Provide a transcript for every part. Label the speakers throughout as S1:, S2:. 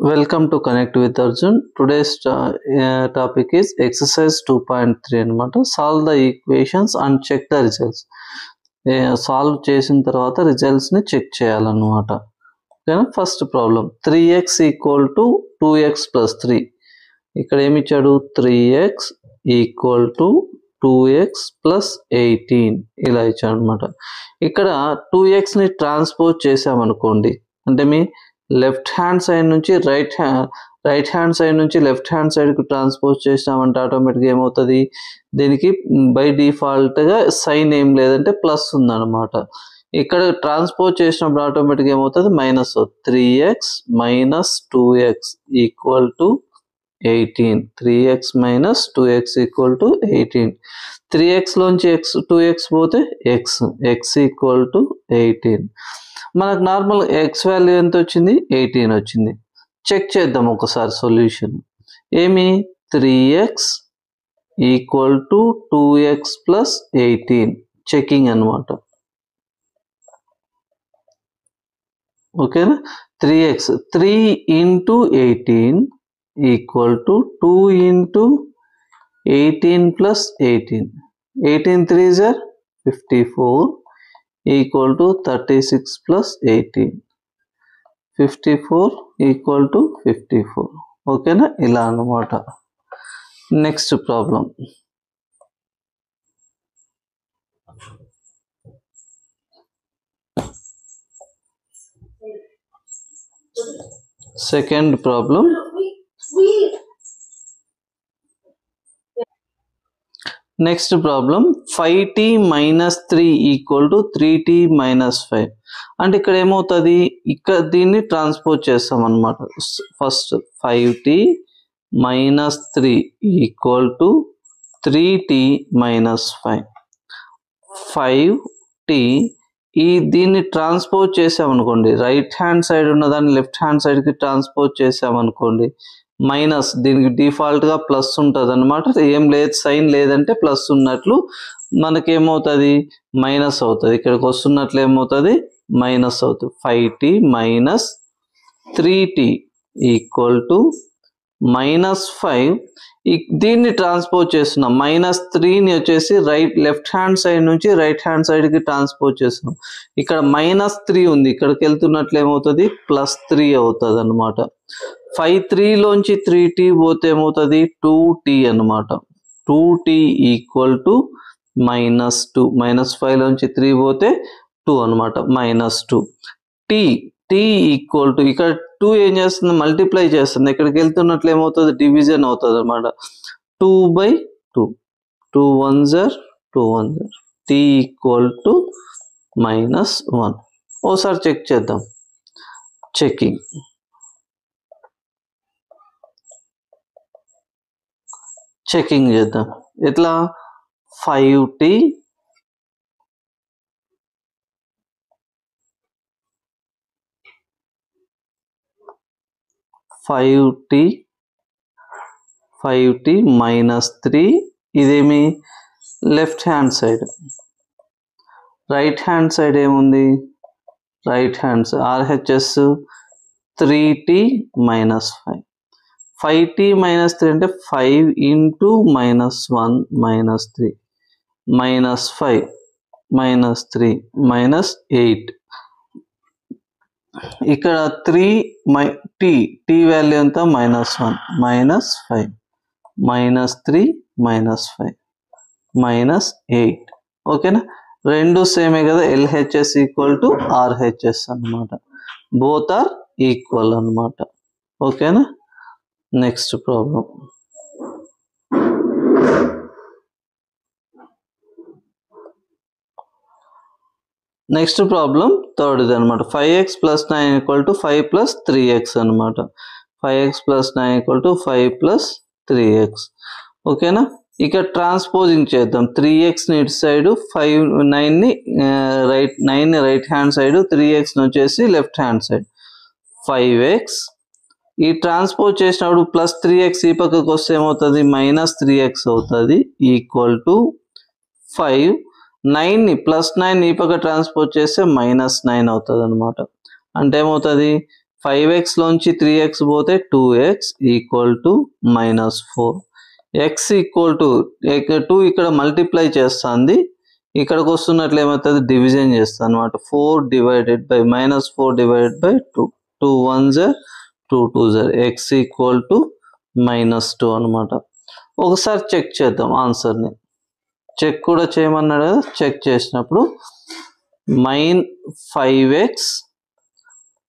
S1: Welcome to Connect with Arjun. Today's topic is exercise 2.3 అనమాట. Solve the equations and check the results. Solve చేసిన తర్వాత results ని check చేయాలన్నమాట. ఓకేనా? First problem 3x equal to 2x plus 3. ఇక్కడ ఏమి ఇచ్చాడు? 3x equal to 2x plus 18 ఇలా ఇచ్చాడు అనమాట. ఇక్కడ 2x ని ట్రాన్స్పోజ్ చేసామనుకోండి, అంటే మీ లెఫ్ట్ హ్యాండ్ సైడ్ నుంచి రైట్ హ్యాండ్ సైడ్ నుంచి లెఫ్ట్ హ్యాండ్ సైడ్ కి ట్రాన్స్పోజ్ చేసామంటే ఆటోమేటిక్గా ఏమవుతుంది, దీనికి బై డిఫాల్ట్ గా సైన్ ఏం లేదంటే ప్లస్ ఉందన్నమాట. ఇక్కడ ట్రాన్స్పోజ్ చేసినప్పుడు ఆటోమేటిక్గా ఏమవుతుంది, minus. 3x minus 2x equal to 18. 3x minus 2x equal to 18. 3x లోంచి 2x పోతే x ఈక్వల్ టు 18. మనకు నార్మల్ ఎక్స్ వాల్యూ ఎంత వచ్చింది? 18 వచ్చింది. చెక్ చేద్దాం ఒకసారి సొల్యూషన్. ఏమి? 3x equal to 2x plus 18 checking అనమాట. ఓకేనా? 3x 3 into 18 equal to 2 into 18 plus 18. 18 3s are 54 equal to 36 plus 18. 54 equal to 54. ఓకేనా? ఇలా అన్నమాట. Next problem. Second problem. Next problem 5t minus 3 equal to 3t minus 5. అంటే ఇక్కడ ఏమవుతుంది, ఇక్కడ దీన్ని ట్రాన్స్పోజ్ చేస్తాం అనమాట. First 5t minus 3 equal to 3t minus 5. 5t దీన్ని ట్రాన్స్పోజ్ చేసామనుకోండి, రైట్ హ్యాండ్ సైడ్ ఉన్నదాన్ని లెఫ్ట్ హ్యాండ్ సైడ్కి ట్రాన్స్పోజ్ చేసామనుకోండి, మైనస్ దీనికి డిఫాల్ట్గా ప్లస్ ఉంటుంది అనమాట. ఏం లేదు, సైన్ లేదంటే ప్లస్ ఉన్నట్లు మనకేమవుతుంది, మైనస్ అవుతుంది. ఇక్కడికి వస్తున్నట్లు ఏమవుతుంది, మైనస్ అవుతుంది. 5t minus 3t equal to minus 5. దీన్ని ట్రాన్స్పోజ్ చేస్తున్నాం. మైనస్ 3ని వచ్చేసి లెఫ్ట్ హ్యాండ్ సైడ్ నుంచి రైట్ హ్యాండ్ సైడ్కి ట్రాన్స్పోజ్ చేస్తున్నాం. ఇక్కడ మైనస్ 3 ఉంది, ఇక్కడికి వెళ్తున్నట్లు ఏమవుతుంది, ప్లస్ 3 అవుతుంది అనమాట. 5 లోంచి 3t పోతే ఏమవుతుంది, 2t అనమాట. 2t equal to minus 2. Minus 5 లోంచి 3 పోతే 2 అనమాట, మైనస్ 2. t ఈక్వల్ టు, ఇక్కడ 2 ఏం చేస్తుంది, మల్టిప్లై చేస్తుంది. ఇక్కడికి వెళ్తున్నట్లు ఏమవుతుంది, డివిజన్ అవుతుంది అనమాట. 2/2. 2 1s are 2 1s are. t equal to minus 1. ఓసారి చెక్ చేద్దాం. చెకింగ్. చెకింగ్ చేద్దాం. ఎట్లా? 5t minus 3. ఇదేమి? Left hand side. Right hand side ఏముంది? Right hand RHS 3t minus 5. 5t minus 3 అంటే 5 into minus 1 minus 3 minus 5 minus 3 minus 8. ఇక్కడ 3 value ఎంత? Minus 1 minus 5 minus 3 minus 5 minus 8. ఓకేనా? రెండు సేమే కదా. LHS ఈక్వల్ టు RHS అనమాట. బోత్ ఆర్ ఈక్వల్ అనమాట. ఓకేనా? Next problem. నెక్స్ట్ ప్రాబ్లం థర్డ్ది అనమాట. 5x plus 9 equal to 5 plus 3x అనమాట. 5x plus 9 equal to 5 plus 3x. ఓకేనా? ఇక్కడ ట్రాన్స్పోజింగ్ చేద్దాం. 3xని ఇటు సైడ్, 9ని రైట్ హ్యాండ్ సైడ్, 3xని వచ్చేసి లెఫ్ట్ హ్యాండ్ సైడ్. 5x ఈ ట్రాన్స్పోజ్ చేసినప్పుడు ప్లస్ 3x ఈ పక్కకు వస్తే ఏమవుతుంది, మైనస్ 3x అవుతుంది. Equal to 5. 9ని ప్లస్ 9 ఈ పక్క ట్రాన్స్పోజ్ చేస్తే మైనస్ 9 అవుతుంది అనమాట. అంటే ఏమవుతుంది, 5x లోంచి 3x పోతే 2x equal to -4. x equal to 2 ఇక్కడ మల్టిప్లై చేస్తుంది, ఇక్కడికి వస్తున్నట్లు ఏమవుతుంది డివిజన్ చేస్తాను అనమాట. 4 divided by -4 divided by 2, 2 1s 2 2s, x equal to -2 అనమాట. ఒకసారి చెక్ చేద్దాం ఆన్సర్ని. చెక్ కూడా చేయమన్నాడు కదా, చెక్ చేసినప్పుడు -5x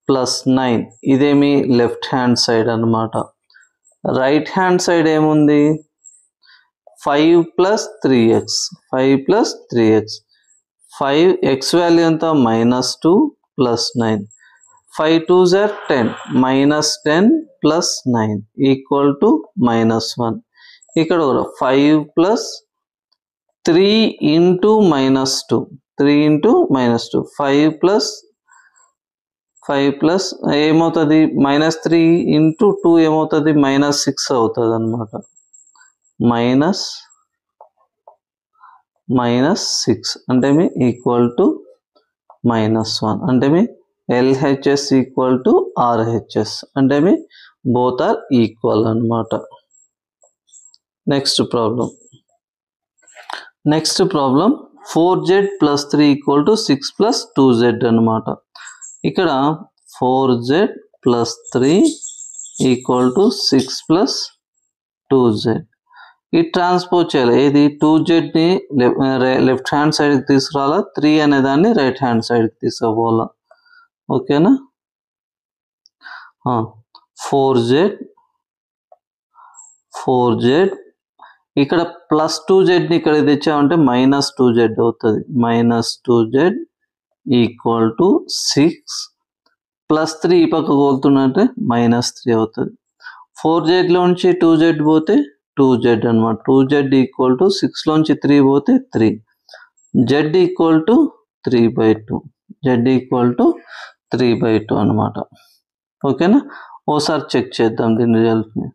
S1: ప్లస్ 9 ఇదేమి లెఫ్ట్ హ్యాండ్ సైడ్ అనమాట. రైట్ హ్యాండ్ సైడ్ ఏముంది 5 + 3x, 5 + 3x, 5x వాల్యూ ఎంత -2 plus 9, 5 2s 10, -10 plus 9 equal to -1. ఇక్కడ కూడా 5 + 3 ఇంటూ -2, 3 ఇంటూ -2, 5 ప్లస్ ఏమవుతుంది -3 ఇంటూ 2 ఏమవుతుంది -6 అవుతుంది అనమాట. -6 అంటే మీ ఈక్వల్ టు -1 అంటే మీ LHS ఈక్వల్ టు RHS అంటే మీ బోత్ ఆర్ ఈక్వల్ అనమాట. Next problem 4z + 3 equal to 6 + 2z అనమాట. ఇక్కడ 4z + 3 ఈక్వల్ టు 6 + 2z. ఈ ట్రాన్స్పోజ్ చేయాలి. ఏది 2zని లెఫ్ట్ హ్యాండ్ సైడ్కి తీసుకురావాలా, 3 అనే దాన్ని రైట్ హ్యాండ్ సైడ్కి తీసుకుపోవాలా. ఓకేనా. 4z ఇక్కడ ప్లస్ 2zని ఇక్కడ తెచ్చామంటే -2z అవుతుంది. -2z ఈక్వల్ టు 6 ప్లస్ 3 ఈ పక్క కోలుతున్నట్టే -3 అవుతుంది. 4zలోంచి 2z పోతే 2z అనమాట. 2z ఈక్వల్ టు 6లోంచి 3 పోతే 3, z equal to 3/2, z equal to 3/2 అనమాట. ఓకేనా. ఓసారి చెక్ చేద్దాం దీని రిజల్ట్ని.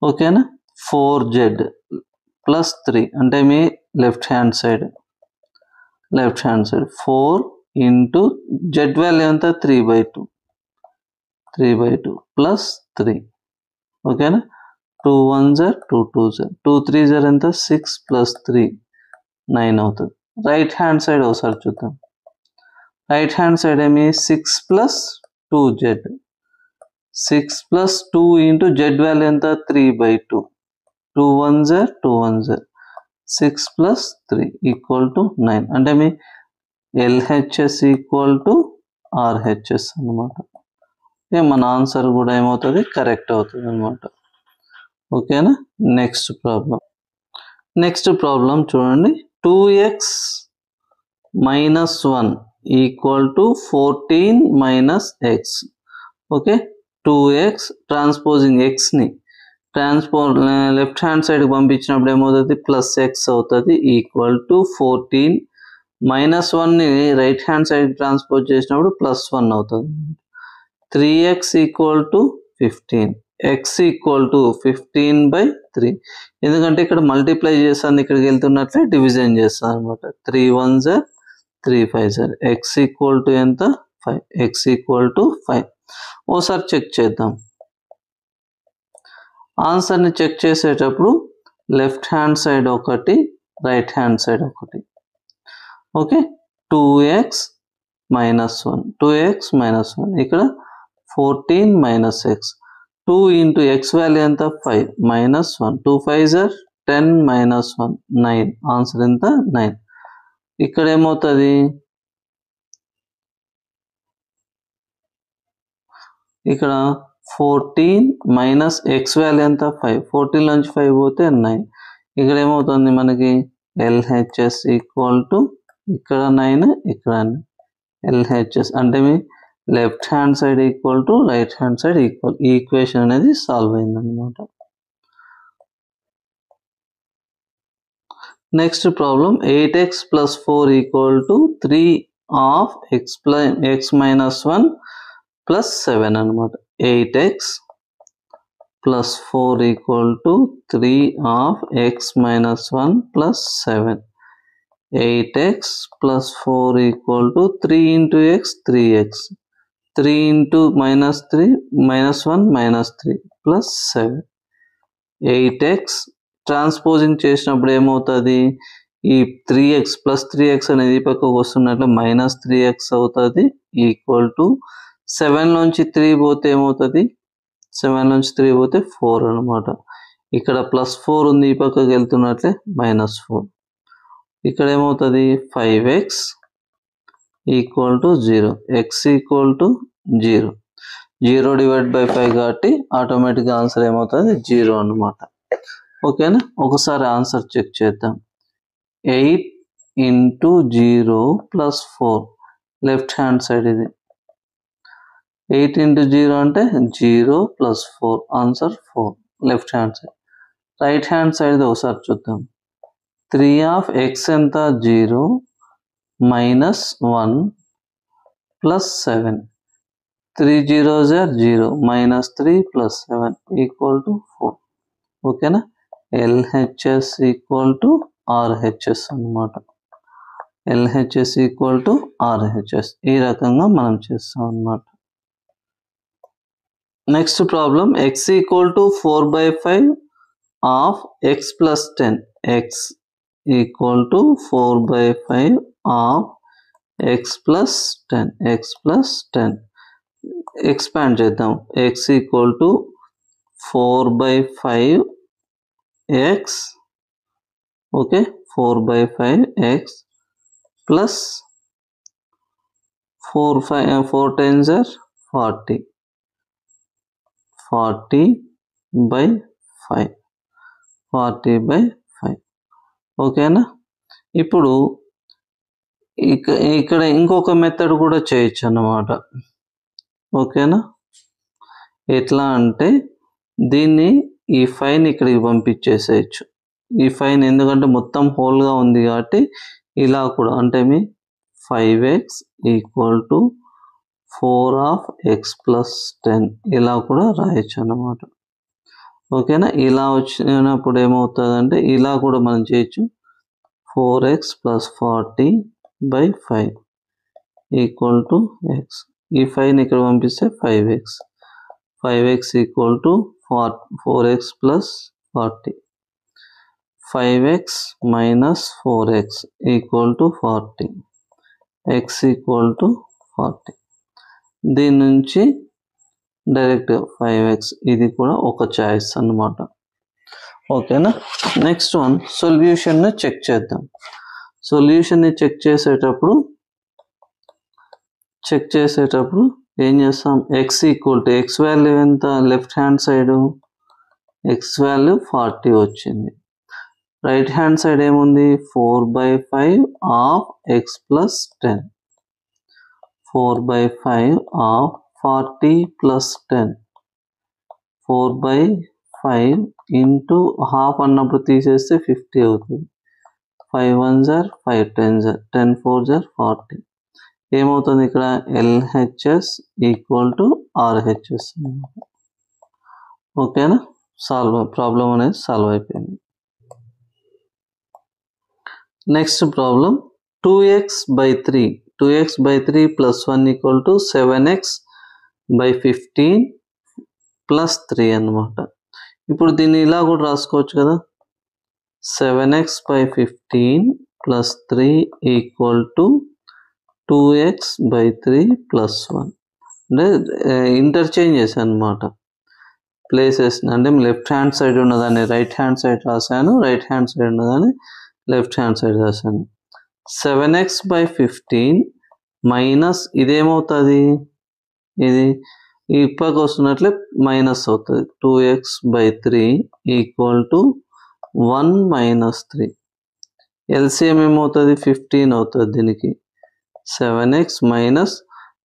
S1: ఓకేనా. 4z + 3 అంటే మీ left hand side 4 into z value ఎంత 3/2 ప్లస్ 3. ఓకేనా. 2 1s 2 2s, 2 3s ఎంత 6 + 3 9 అవుతుంది. రైట్ హ్యాండ్ సైడ్ ఒకసారి చూద్దాం. రైట్ హ్యాండ్ సైడ్ ఏమి 6 + 2z, 6 + 2 ఇంటూ z వాల్యూ ఎంత 3/2, 2 1s 2 1s, 6 + 3 ఈక్వల్ టు 9 అంటే మీ LHS ఈక్వల్ టు RHS అనమాట. మన ఆన్సర్ కూడా ఏమవుతుంది కరెక్ట్ అవుతుంది అనమాట. ఓకేనా. నెక్స్ట్ ప్రాబ్లం చూడండి. 2x - 1 equal to 14 - x. Okay. 2x transposing xని లెఫ్ట్ హ్యాండ్ సైడ్కి పంపించినప్పుడు ఏమవుతుంది +x అవుతుంది ఈక్వల్ టు 14, -1ని రైట్ హ్యాండ్ సైడ్ ట్రాన్స్పోజ్ చేసినప్పుడు +1 అవుతుంది. 3x equal to 15, x equal to 15/3 ఎందుకంటే ఇక్కడ మల్టిప్లై చేస్తాను, ఇక్కడికి వెళ్తున్నట్లే డివిజన్ చేస్తాను అనమాట. 3 1s 3 5s, x equal to ఎంత 5, x ఈక్వల్ టు 5. ఓసారి చెక్ చేద్దాం. ఆన్సర్ని చెక్ చేసేటప్పుడు లెఫ్ట్ హ్యాండ్ సైడ్ ఒకటి, రైట్ హ్యాండ్ సైడ్ ఒకటి. ఓకే. 2x - 1 ఇక్కడ 14 - x, 2 ఇంటూ x వాల్యూ ఎంత 5 -1, 2 5s 10 -1 9, ఆన్సర్ ఎంత 9. ఇక్కడ ఏమవుతుంది ఇక్కడ 14 - x వాల్యూ ఎంత 5, 14 నుంచి 5 పోతే 9. ఇక్కడ ఏమవుతుంది మనకి LHS ఈక్వల్ టు ఇక్కడ 9 ఇక్కడ LHS అంటే మీ left hand side equal to right hand side equal. ఈ ఈక్వేషన్ అనేది సాల్వ్ అయింది అనమాట. Next problem 8x + 4 equal to 3 of x - 1 + 7 అనమాట. 8x + 4 equal to 3 of x - 1 + 7. 8x + 4 equal to 3 into x 3x, 3 into -3 -1 -3 plus 7 8x transposing చేసినప్పుడు ఏమవుతుంది ఈ 3x plus 3x అనేది ఈ పక్కకు వస్తున్నట్లు -3x అవుతుంది ఈక్వల్ టు 7 నుంచి 3 పోతే ఏమవుతుంది 7 నుంచి 3 పోతే 4 అనమాట ఇక్కడ +4 ఉంది ఈ పక్కకు వెళ్తున్నట్లే -4 ఇక్కడ ఏమవుతుంది 5x equal to 0 x equal to 0 0 divide by 5 కాబట్టి ఆటోమేటిక్గా ఆన్సర్ ఏమవుతుంది 0 అనమాట ఓకేనా ఒకసారి ఆన్సర్ చెక్ చేద్దాం 8 into 0 plus 4 left hand side ఇది 8 into 0 అంటే 0 plus 4 answer 4 left hand side right hand side ఒకసారి చూద్దాం 3 of x ఎంత 0 minus 1 plus 7 3 zeros are 0 minus 3 plus 7 equal to 4 ఓకేనా LHS equal to RHS అన్నమాట LHS equal to RHS ఈ రకంగా మనం చేస్తాం అన్నమాట next problem x equal to 4/5 of x plus 10 x equal to 4/5 of x plus 10 x plus 10 expand చేద్దాం x equal to 4/5 x okay 4/5 x plus 4 times are 40 40/5 40/5 ఓకేనా ఇప్పుడు ఇక్కడ ఇంకొక మెథడ్ కూడా చేయొచ్చు అన్నమాట ఓకేనా ఎట్లా అంటే దీన్ని ఈ 5ని ఇక్కడికి పంపించేసేయచ్చు ఈ 5 ఎందుకంటే మొత్తం హోల్గా ఉంది కాబట్టి ఇలా కూడా అంటే మీ 5x equal to 4 of x plus 10 ఇలా కూడా రాయొచ్చు అన్నమాట ఓకేనా ఇలా వచ్చినప్పుడు ఏమవుతుంది అంటే ఇలా కూడా మనం చేయొచ్చు 4x plus 40/5 equal to x ఈ 5ని ఇక్కడ పంపిస్తే 5x equal to 4x plus 40 5x minus 4x equal to 40 x equal to 40 దీని నుంచి డైరెక్ట్ 5x ఇది కూడా ఒక చాయిస్ అన్నమాట ఓకేనా నెక్స్ట్ వన్ సొల్యూషన్ని చెక్ చేద్దాం సొల్యూషన్ని చెక్ చేసేటప్పుడు ఏం చేస్తాం x equal to x value ఎంత left hand side x value 40 వచ్చింది రైట్ హ్యాండ్ సైడ్ ఏముంది 4/5 of x plus 10 4/5 of 40 plus 10 4/5 into half అన్నప్పుడు తీసేస్తే 50 అవుతుంది 5 1s are 5 10s are 10 4s are 40 ఏమవుతుంది ఇక్కడ LHS ఈక్వల్ టు RHS ఓకేనా ప్రాబ్లం అనేది సాల్వ్ అయిపోయింది next problem 2x/3 plus 1 equal to 7x/15 plus 3 అన్నమాట ఇప్పుడు దీన్ని ఇలా కూడా రాసుకోవచ్చు కదా 7x/15 plus 3 equal to 2x/3 plus 1 అంటే ఇంటర్చేంజ్ చేశాను అనమాట ప్లేసెస్ అంటే లెఫ్ట్ హ్యాండ్ సైడ్ ఉన్నదాన్ని రైట్ హ్యాండ్ సైడ్ రాశాను రైట్ హ్యాండ్ సైడ్ ఉన్నదాన్ని లెఫ్ట్ హ్యాండ్ సైడ్ రాశాను 7x/15 మైనస్ ఇదేమవుతుంది ఇది ఈ పక్క వస్తున్నట్లే మైనస్ అవుతుంది 2x/3 ఈక్వల్ టు 1 - 3 ఎల్సిఎం ఏమవుతుంది 15 అవుతుంది దీనికి 7x minus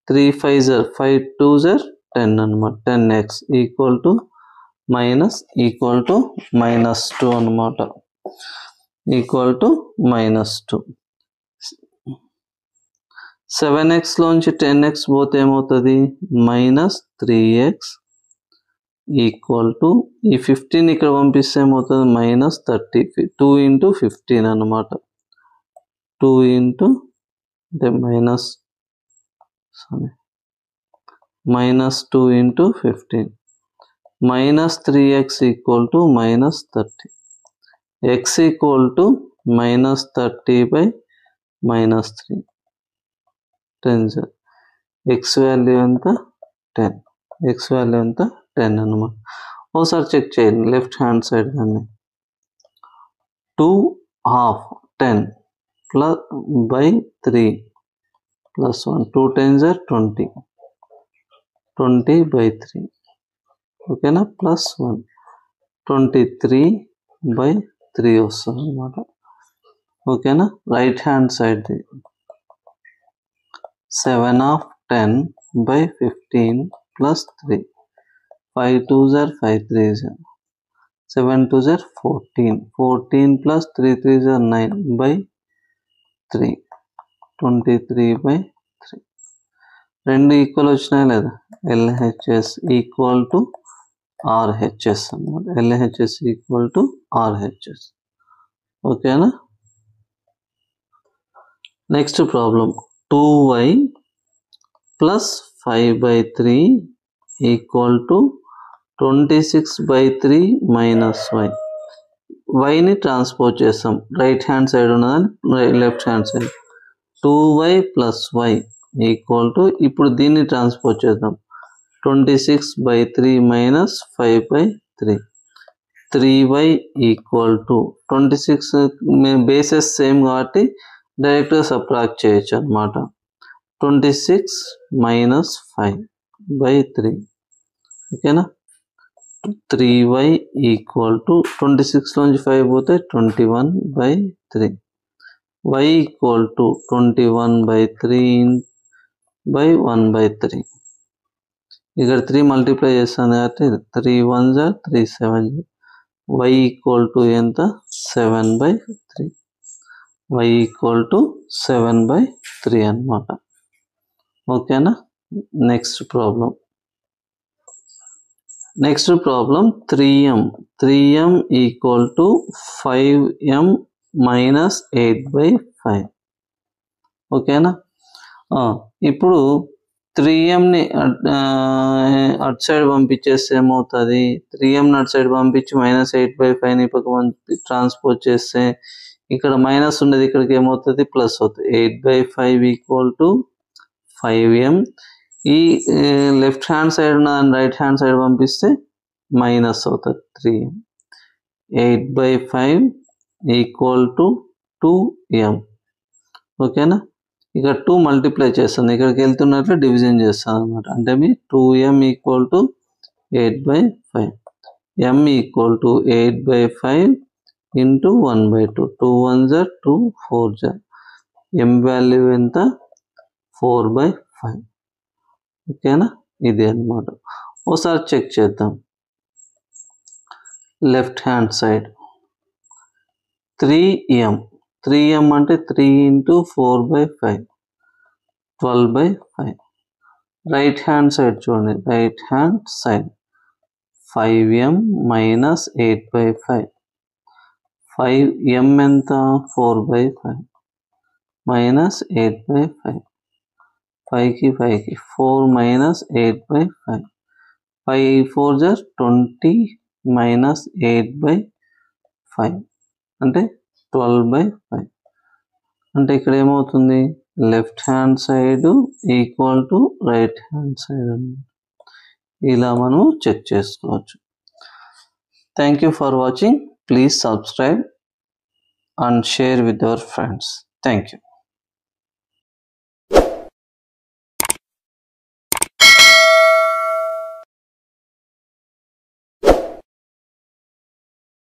S1: 3 5s are 5 2s are 10 అన్నమాట 10x ఈక్వల్ టు -2 అన్నమాట ఈక్వల్ టు -2 7x లోంచి 10x పోతే ఏమవుతుంది -3x ఈక్వల్ టు ఈ 15 ఇక్కడ పంపిస్తే ఏమవుతుంది -30 2 into 15 అన్నమాట 2 into అంటే minus 2 into 15. Minus 3x equal to minus 30. X equal to minus 30 by minus 3. 10. X value ఎంత 10. X value ఎంత 10 అన్నమాట. ఒకసారి చెక్ చేయండి లెఫ్ట్ హ్యాండ్ సైడ్ కానీ 2 half 10 plus by 3 plus 1. 2 10s are 20. 20 by 3. ఓకేనా ప్లస్ 1. 23 by 3 వస్తుంది అన్నమాట. ఓకేనా right hand side 7 of 10 by 15 plus 3. 5 2s are 5 3s are 7 2s are 14. 14 plus 3 3s are 9 by 3. 23 by 3. రెండు ఈక్వల్ వచ్చినాయి లేదా LHS equal to RHS అన్నమాట. LHS equal to RHS. ఓకేనా next problem 2y plus 5 by 3 equal to 26 by 3 minus y. వైని transpose చేస్తాం right hand side ఉన్నదని left hand side 2y plus y equal to ఇప్పుడు దీన్ని transpose చేద్దాం 26 by 3 minus 5 by 3. 3y equal to 26 bases same కాబట్టి డైరెక్ట్గా subtract చేయొచ్చు అనమాట. 26 మైనస్ 5 by 3. ఓకేనా 3y ఈక్వల్ టు 26లోంచి 5 పోతే 21 by 3. y equal to 21 by 3 by 1 by 3. ఇక్కడ 3 మల్టిప్లై చేస్తాను కాబట్టి 3 1s are 3 7s. y equal to ఎంత 7 by 3. y equal to 7 by 3 అన్నమాట. ఓకేనా next problem 3m equal to 5m minus 8 by 5. ఓకేనా ఇప్పుడు 3mని అటు సైడ్ పంపించేస్తే ఏమవుతుంది 3mని అటు సైడ్ పంపించి మైనస్ 8 by 5ని పక్క ట్రాన్స్పోజ్ చేస్తే ఇక్కడ మైనస్ ఉండేది ఇక్కడికి ఏమవుతుంది ప్లస్ అవుతుంది 8 by 5 ఈక్వల్ టు 5m. ఈ లెఫ్ట్ హ్యాండ్ సైడ్ ఉన్న రైట్ హ్యాండ్ సైడ్ పంపిస్తే మైనస్ అవుతుంది 3m. 8 by 5 equal to 2m. ఓకేనా ఇక్కడ 2 మల్టిప్లై చేస్తాను ఇక్కడికి వెళ్తున్నట్లు డివిజన్ చేస్తాను అనమాట. అంటే మీ 2m equal to 8 by 5. m equal to 8 by 5 into 1 by 2. 2 1s are 2 4s are. m value ఎంత 4 by 5. ఓకేనా ఇది అన్నమాట. ఒకసారి చెక్ చేద్దాం లెఫ్ట్ హ్యాండ్ సైడ్ 3m అంటే 3 into 4 by 5 12 by 5. Right hand side చూడండి right hand side 5m minus 8 by 5. 5m ఎంత 4 by 5 minus 8 by 5. 5కి 4 minus 8 by 5. 5 4s are 20 minus 8 by 5 అంటే 12 by 5. అంటే ఇక్కడ ఏమవుతుంది left hand side equal to right hand side అని ఇలా మనం చెక్ చేసుకోవచ్చు. Thank you for watching. Please subscribe and share with your friends. Thank you.